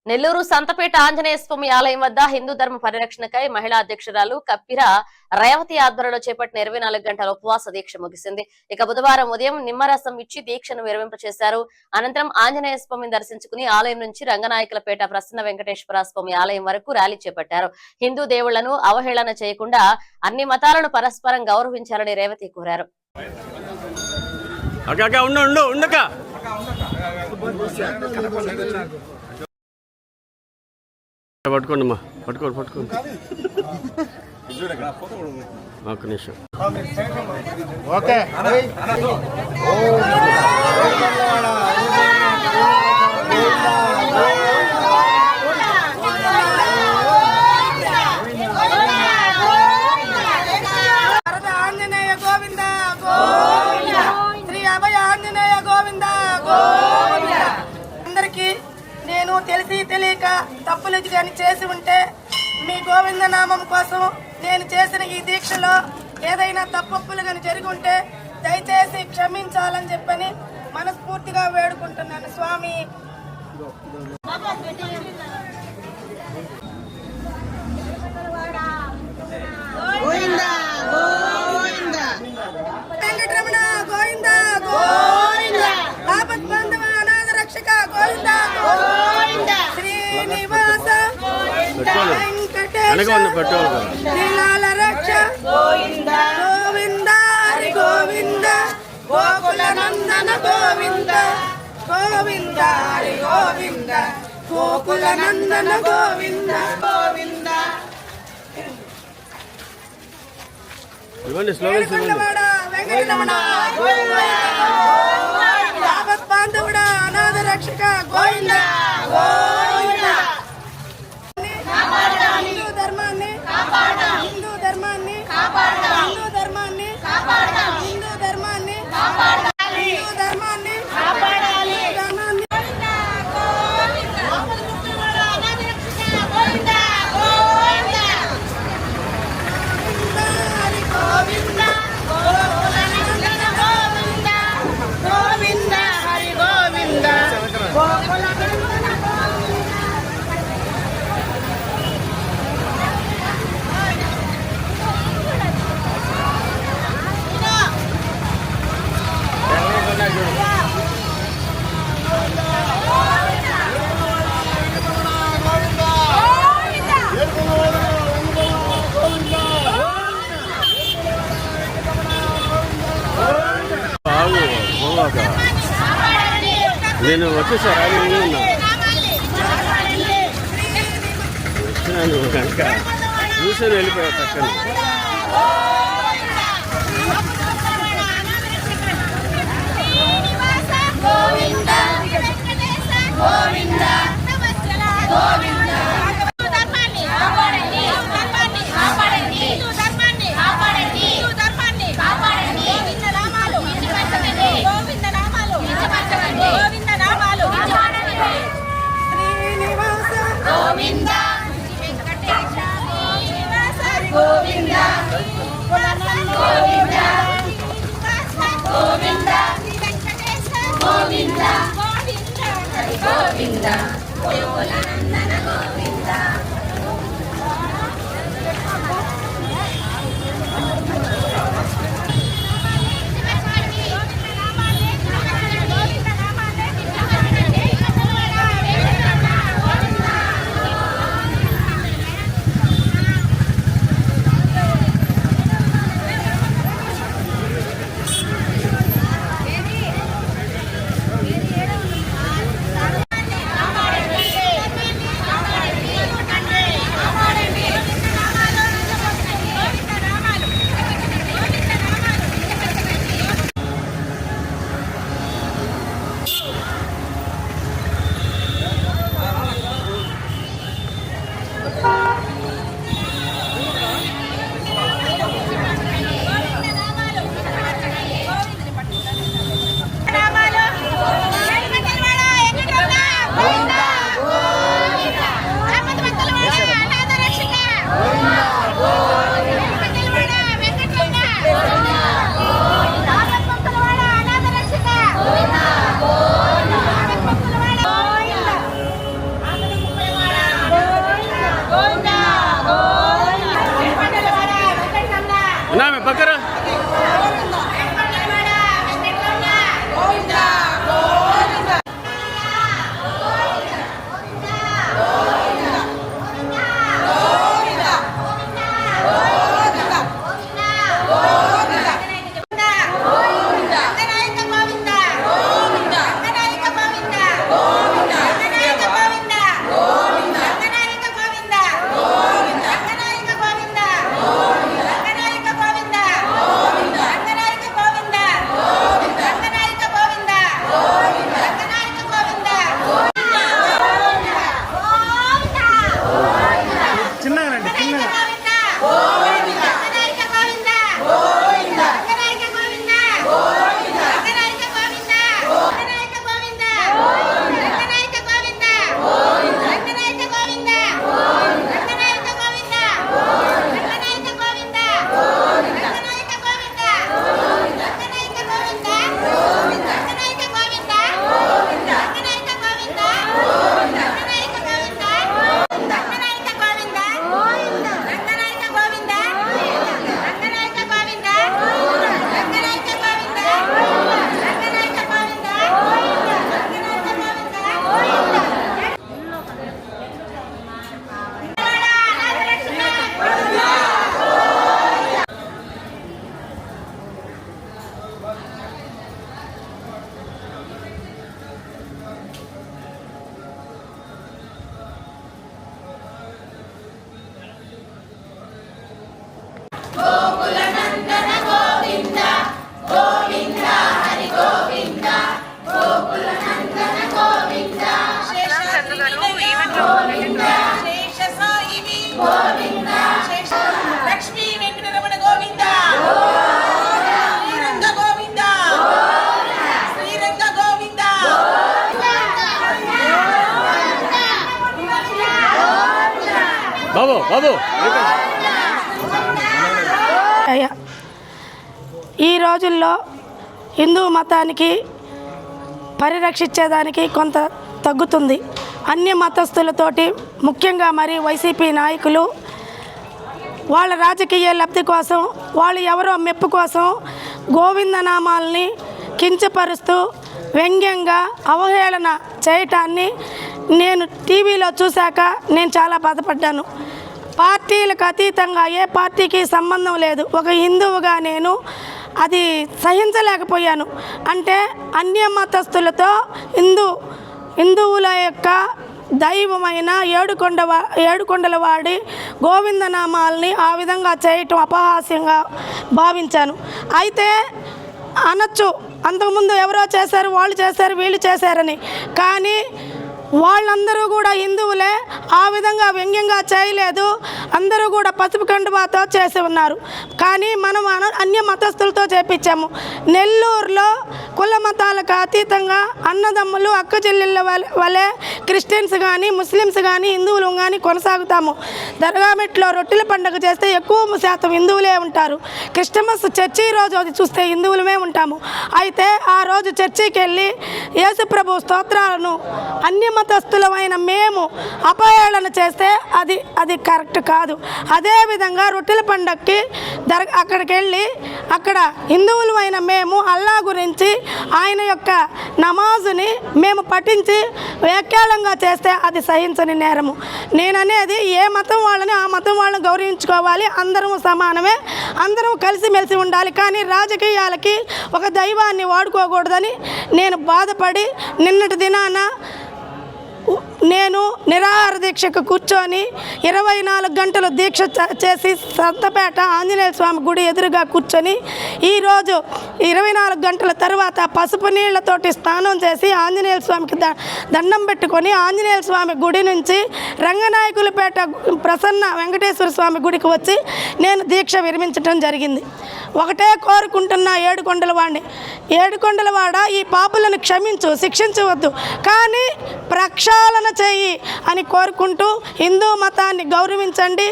నెల్లూరు సంతపేట ఆంజనేయ స్వామి ఆలయం వద్ద హిందూ ధర్మ పరిరక్షణకై మహిళా అధ్యక్షురాలు కప్పిర రేవతి ఆధ్వర్యంలో చేపట్టిన 24 గంటల ఉపవాస దీక్ష ముగిసింది. ఇక బుధవారం ఉదయం నిమ్మరసం ఇచ్చి దీక్షను విరమింపచేశారు. అనంతరం ఆంజనేయ స్వామిని దర్శించుకుని ఆలయం నుంచి రంగనాయకులపేట ప్రసన్న వెంకటేశ్వర స్వామి ఆలయం వరకు ర్యాలీ చేపట్టారు. హిందూ దేవుళ్లను అవహేళన చేయకుండా అన్ని మతాలను పరస్పరం గౌరవించాలని రేవతి కోరారు. పట్టుకోండి అమ్మా, పట్టుకోండి పట్టుకోండి ఒక్క నిమిషం. ఓకే ఆంజనేయ గోవింద గోవింద, శ్రీ అభయ ఆంజనేయ గోవింద గోవింద. అందరికీ నేను తెలిసి తెలియక తప్పులు కానీ చేసి ఉంటే మీ గోవింద నామం కోసం నేను చేసిన ఈ దీక్షలో ఏదైనా తప్పులు కానీ జరిగి ఉంటే దయచేసి క్షమించాలని చెప్పని మనస్ఫూర్తిగా వేడుకుంటున్నాను స్వామి. వెంకటరమణ గోవింద గోవింద, ఆపత్ బంధవ అనాథ రక్షక గోవింద గోవింద, శ్రీనివాస వెంకటేశ్వర శ్రీలాల రక్ష గోవింద గోవింద, హరి గోవింద, గోకుల నందన గోవింద గోవింద, హరి గోవింద, గోకుల నందన గోవింద గోవింద. వెంకటరమణ ఆపత్ బాంధవుడా అనాథ రక్షక గోవింద గోవింద. హిందూ ధర్మాన్ని హిందూ ధర్మాన్ని హిందూ ధర్మాన్ని హిందూ ధర్మాన్ని హిందూ ధర్మాన్ని నేను వచ్చేసారా వచ్చినాను కనుక చూసాను వెళ్ళిపోయా పక్కన. బాబు బాబు అయ్యా, ఈ రోజుల్లో హిందూ మతానికి పరిరక్షించేదానికి కొంత తగ్గుతుంది. అన్య మతస్థులతోటి ముఖ్యంగా మరి వైసీపీ నాయకులు వాళ్ళ రాజకీయ లబ్ధి కోసం, వాళ్ళు ఎవరో మెప్పు కోసం గోవిందనామాల్ని కించపరుస్తూ వ్యంగ్యంగా అవహేళన చేయటాన్ని నేను టీవీలో చూశాక నేను చాలా బాధపడ్డాను. పార్టీలకు అతీతంగా ఏ పార్టీకి సంబంధం లేదు, ఒక హిందువుగా నేను అది సహించలేకపోయాను. అంటే అన్య మతస్థులతో హిందువుల యొక్క దైవమైన ఏడుకొండల వాడి గోవిందనామాల్ని ఆ విధంగా చేయటం అపహాస్యంగా భావించాను. అయితే అనొచ్చు, అంతకుముందు ఎవరో చేశారు, వాళ్ళు చేశారు, వీళ్ళు చేశారని. కానీ వాళ్ళందరూ కూడా హిందువులే, ఆ విధంగా వ్యంగ్యంగా చేయలేదు. అందరూ కూడా పసుపు కండువాతో చేసి ఉన్నారు. కానీ మనం అన్య మతస్థులతో చేపించాము. నెల్లూరులో కుల మతాలకు అతీతంగా అన్నదమ్ములు అక్క చెల్లెళ్ళ వలె క్రిస్టియన్స్ కానీ ముస్లిమ్స్ కానీ హిందువులు కానీ కొనసాగుతాము. దర్గామెట్లో రొట్టెల పండుగ చేస్తే ఎక్కువ శాతం హిందువులే ఉంటారు. క్రిస్టమస్ చర్చి రోజు అది చూస్తే హిందువులమే ఉంటాము. అయితే ఆ రోజు చర్చికి వెళ్ళి యేసుప్రభు స్తోత్రాలను అన్య మతస్థులమైన మేము అపహేళన చేస్తే అది కరెక్ట్ కాదు. అదేవిధంగా రొట్టెల పండగకి అక్కడికి వెళ్ళి అక్కడ హిందువులమైన మేము అల్లా గురించి ఆయన యొక్క నమాజుని మేము పఠించి వ్యాఖ్యానంగా చేస్తే అది సహించని నేరము. నేననేది ఏ మతం వాళ్ళని ఆ మతం వాళ్ళని గౌరవించుకోవాలి, అందరము సమానమే, అందరూ కలిసిమెలిసి ఉండాలి. కానీ రాజకీయాలకి ఒక దైవాన్ని వాడుకోకూడదని నేను బాధపడి నిన్నటి దినాన నేను నిరాహార దీక్షకు కూర్చొని 24 గంటలు దీక్ష చేసి సంతపేట ఆంజనేయ స్వామి గుడి ఎదురుగా కూర్చొని ఈరోజు 24 గంటల తర్వాత పసుపు నీళ్లతోటి స్నానం చేసి ఆంజనేయ స్వామికి దండం పెట్టుకొని ఆంజనేయ స్వామి గుడి నుంచి రంగనాయకులపేట ప్రసన్న వెంకటేశ్వర స్వామి గుడికి వచ్చి నేను దీక్ష విరమించడం జరిగింది. ఒకటే కోరుకుంటున్నా ఏడుకొండలవాడ ఈ పాపులను క్షమించు, శిక్షించవద్దు, కానీ ప్రక్షాళన చేయి అని కోరుకుంటూ హిందూ మతాన్ని గౌరవించండి,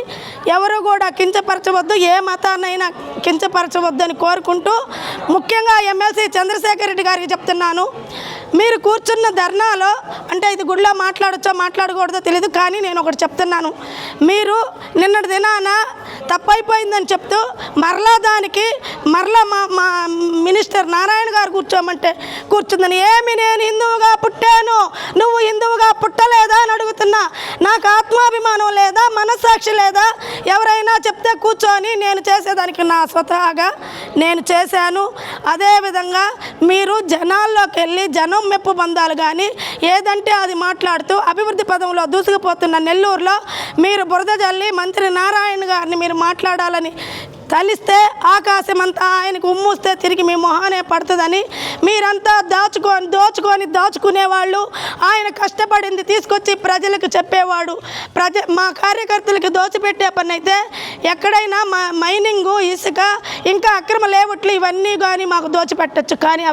ఎవరు కూడా కించపరచవద్దు, ఏ మతాన్నైనా కించపరచవద్దు అని కోరుకుంటూ ముఖ్యంగా ఎమ్మెల్సీ చంద్రశేఖర్ రెడ్డి గారికి చెప్తున్నాను, మీరు కూర్చున్న ధర్నాలో అంటే ఇది గుడిలో మాట్లాడచ్చో మాట్లాడకూడదో తెలియదు, కానీ నేను ఒకటి చెప్తున్నాను, మీరు నిన్నటి దినాన తప్పైపోయిందని చెప్తూ మరలా దానికి మా మినిస్టర్ నారాయణ గారు కూర్చోమంటే కూర్చుందని. ఏమి నేను హిందువుగా పుట్టాను, నువ్వు హిందువుగా పుట్టలేదా అని అడుగుతున్నా. నాకు ఆత్మాభిమానం లేదా, మనస్సాక్షి లేదా? ఎవరైనా చెప్తే కూర్చొని నేను చేసేదానికి నా స్వతహాగా నేను చేశాను. అదేవిధంగా మీరు జనాల్లోకి వెళ్ళి జనం మెప్పు బంధాలు కానీ ఏదంటే అది మాట్లాడుతూ అభివృద్ధి పదంలో దూసుకుపోతున్న నెల్లూరులో మీరు బురద జల్లి మంత్రి నారాయణ గారిని మీరు మాట్లాడాలని తలిస్తే ఆకాశమంతా ఆయనకు ఉమ్మూస్తే తిరిగి మీ మొహానే పడుతుందని మీరంతా దాచుకునేవాళ్ళు. ఆయన కష్టపడింది తీసుకొచ్చి ప్రజలకు చెప్పేవాడు. మా కార్యకర్తలకు దోచిపెట్టే పని అయితే ఎక్కడైనా మైనింగు, ఇసుక, ఇంకా అక్రమ లేఅవుట్లు ఇవన్నీ కానీ మాకు దోచిపెట్టచ్చు, కానీ